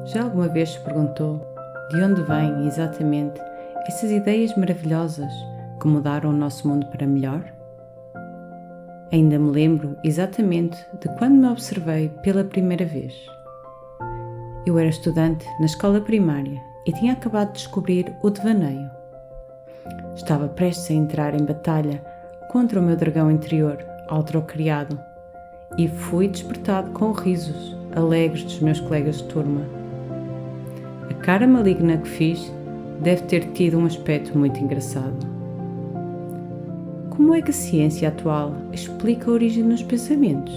Já alguma vez se perguntou de onde vêm exatamente essas ideias maravilhosas que mudaram o nosso mundo para melhor? Ainda me lembro exatamente de quando me observei pela primeira vez. Eu era estudante na escola primária e tinha acabado de descobrir o devaneio. Estava prestes a entrar em batalha contra o meu dragão interior, autocriado, e fui despertado com risos alegres dos meus colegas de turma. A cara maligna que fiz deve ter tido um aspecto muito engraçado. Como é que a ciência atual explica a origem dos pensamentos?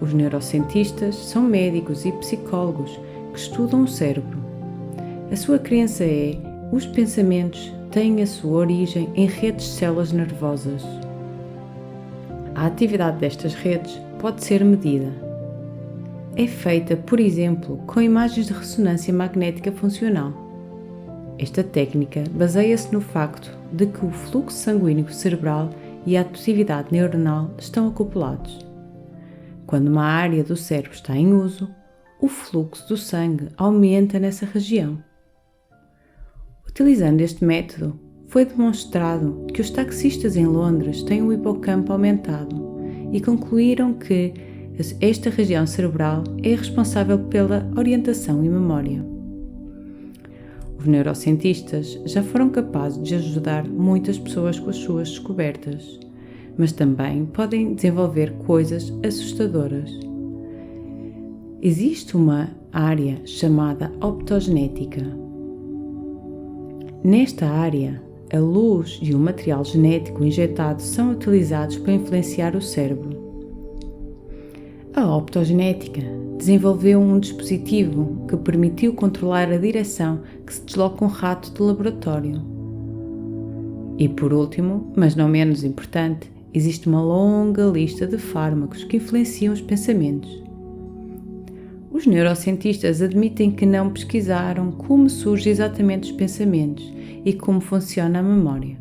Os neurocientistas são médicos e psicólogos que estudam o cérebro. A sua crença é: os pensamentos têm a sua origem em redes de células nervosas. A atividade destas redes pode ser medida. É feita, por exemplo, com imagens de ressonância magnética funcional. Esta técnica baseia-se no facto de que o fluxo sanguíneo cerebral e a atividade neuronal estão acoplados. Quando uma área do cérebro está em uso, o fluxo do sangue aumenta nessa região. Utilizando este método, foi demonstrado que os taxistas em Londres têm o hipocampo aumentado e concluíram que esta região cerebral é responsável pela orientação e memória. Os neurocientistas já foram capazes de ajudar muitas pessoas com as suas descobertas, mas também podem desenvolver coisas assustadoras. Existe uma área chamada optogenética. Nesta área, a luz e o material genético injetado são utilizados para influenciar o cérebro. A optogenética desenvolveu um dispositivo que permitiu controlar a direção que se desloca um rato de laboratório. E por último, mas não menos importante, existe uma longa lista de fármacos que influenciam os pensamentos. Os neurocientistas admitem que não pesquisaram como surgem exatamente os pensamentos e como funciona a memória.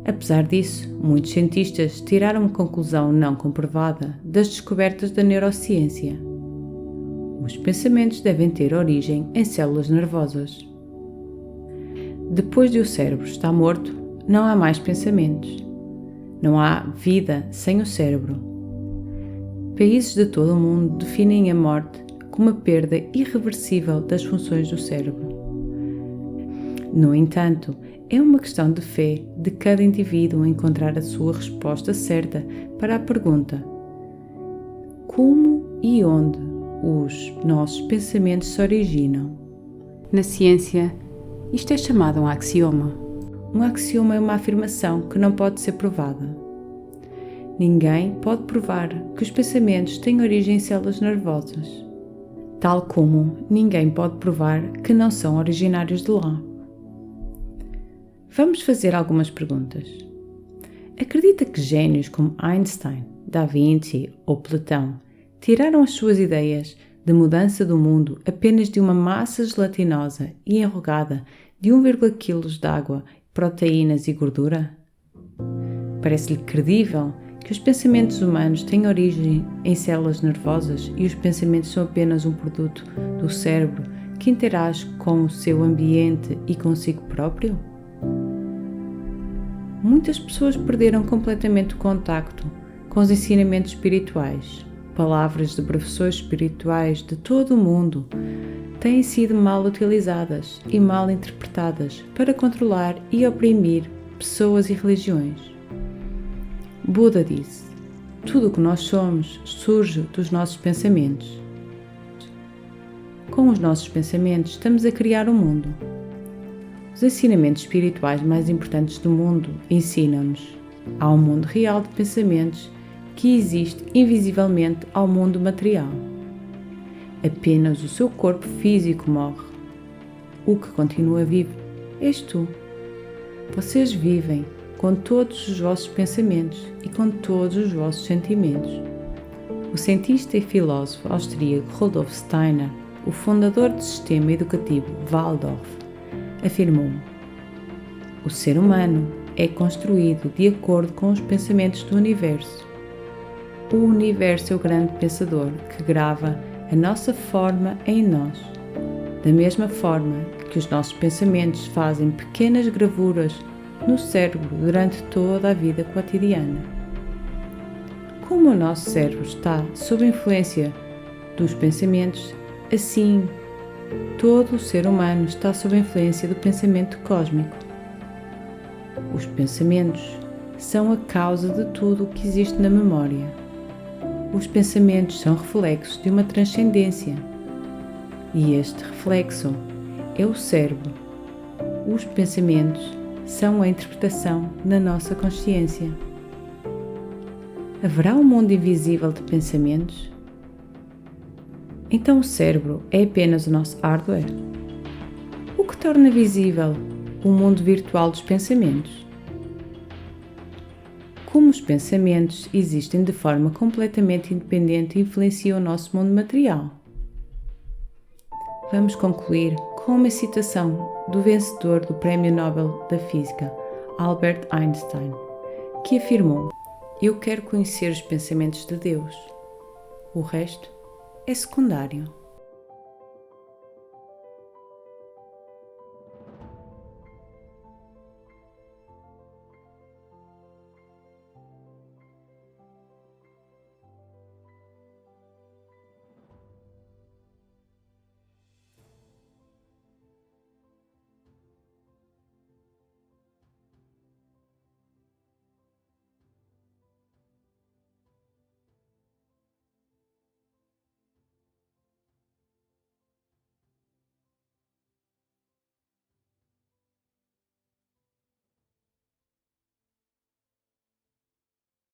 Apesar disso, muitos cientistas tiraram uma conclusão não comprovada das descobertas da neurociência. Os pensamentos devem ter origem em células nervosas. Depois de o cérebro estar morto, não há mais pensamentos. Não há vida sem o cérebro. Países de todo o mundo definem a morte como a perda irreversível das funções do cérebro. No entanto, é uma questão de fé de cada indivíduo encontrar a sua resposta certa para a pergunta: como e onde os nossos pensamentos se originam? Na ciência, isto é chamado um axioma. Um axioma é uma afirmação que não pode ser provada. Ninguém pode provar que os pensamentos têm origem em células nervosas, tal como ninguém pode provar que não são originários de lá. Vamos fazer algumas perguntas. Acredita que gênios como Einstein, Da Vinci ou Platão tiraram as suas ideias de mudança do mundo apenas de uma massa gelatinosa e enrugada de 1,1 kg de água, proteínas e gordura? Parece-lhe credível que os pensamentos humanos têm origem em células nervosas e os pensamentos são apenas um produto do cérebro que interage com o seu ambiente e consigo próprio? Muitas pessoas perderam completamente o contacto com os ensinamentos espirituais. Palavras de professores espirituais de todo o mundo têm sido mal utilizadas e mal interpretadas para controlar e oprimir pessoas e religiões. Buda disse: tudo o que nós somos surge dos nossos pensamentos. Com os nossos pensamentos estamos a criar o mundo. Os ensinamentos espirituais mais importantes do mundo ensinam-nos: há um mundo real de pensamentos que existe invisivelmente ao mundo material. Apenas o seu corpo físico morre. O que continua vivo és tu. Vocês vivem com todos os vossos pensamentos e com todos os vossos sentimentos. O cientista e filósofo austríaco Rudolf Steiner, o fundador do sistema educativo Waldorf, afirmou: o ser humano é construído de acordo com os pensamentos do universo. O universo é o grande pensador que grava a nossa forma é em nós, da mesma forma que os nossos pensamentos fazem pequenas gravuras no cérebro durante toda a vida cotidiana. Como o nosso cérebro está sob a influência dos pensamentos, assim, todo o ser humano está sob a influência do pensamento cósmico. Os pensamentos são a causa de tudo o que existe na memória. Os pensamentos são reflexos de uma transcendência, e este reflexo é o cérebro. Os pensamentos são a interpretação da nossa consciência. Haverá um mundo invisível de pensamentos? Então o cérebro é apenas o nosso hardware? O que torna visível o mundo virtual dos pensamentos? Como os pensamentos existem de forma completamente independente e influenciam o nosso mundo material? Vamos concluir com uma citação do vencedor do Prémio Nobel da Física, Albert Einstein, que afirmou: "Eu quero conhecer os pensamentos de Deus. O resto é secundário."